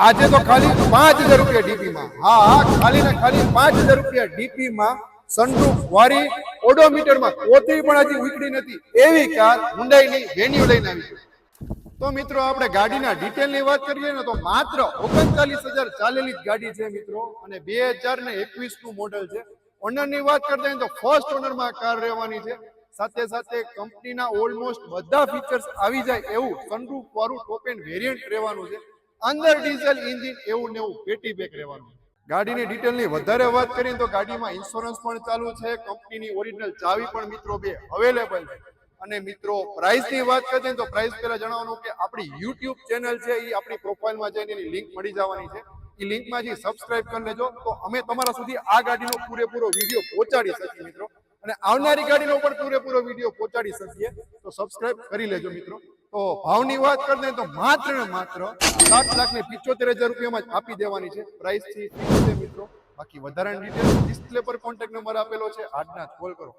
આજે તો ખાલી 5,000 રૂપિયા ડીપી માં, હા ખાલી ને ખાલી 5,000 રૂપિયા ડીપી માં સનરૂફ વાળી ઓડોમીટર માં કોતરી પણ હજી ઉકળી નથી એવી કાર હુન્ડાઈ ની વેન્યુ લઈને આવી. તો મિત્રો આપણે ગાડીના ડિટેલ ની વાત કરીએ ને તો માત્ર 39,000 ચાલેલી ગાડી છે મિત્રો, અને 2021 નું મોડેલ છે. ઓનર ની વાત કરતા તો ફર્સ્ટ ઓનર માં કાર રહેવાની છે. સાથે સાથે કંપનીના ઓલમોસ્ટ બધા ફીચર્સ આવી જાય એવું સનરૂફ વાળું ટોપ એન્ડ વેરિયન્ટ રહેવાનું છે. અંદર ડીઝલ એન્જિન એવું ને એવું પેટી પેક રહેવાનું. ગાડીની ડિટેલની વધારે વાત કરીએ તો ગાડીમાં ઇન્સ્યોરન્સ પણ ચાલુ છે. કંપનીની ઓરિજિનલ ચાવી પણ મિત્રો બે અવેલેબલ છે. અને મિત્રો પ્રાઇસની વાત કરીએ તો પ્રાઇસ પહેલા જણાવવાનું કે આપણી યુટ્યુબ ચેનલ છે એ આપણી પ્રોફાઇલમાં જઈને એની લિંક મળી જવાની છે. એ લિંકમાં સબસ્ક્રાઇબ કરી લેજો તો અમે તમારા સુધી આ ગાડીનો પૂરેપૂરો વિડીયો પહોંચાડી શકીએ મિત્રો, અને આવનારી ગાડીનો પણ પૂરેપૂરો વિડીયો પહોંચાડી શકીએ. તો સબસ્ક્રાઇબ કરી લેજો મિત્રો. તો ભાવની વાત કરીએ તો માત્ર ને માત્ર 7,75,000 રૂપિયામાં જ આપી દેવાની છે. પ્રાઇસ થી મિત્રો. બાકી વધારાની ડિટેલ ડિસ્પ્લે પર કોન્ટેક્ટ નંબર આપેલો છે, આજના જ કોલ કરો.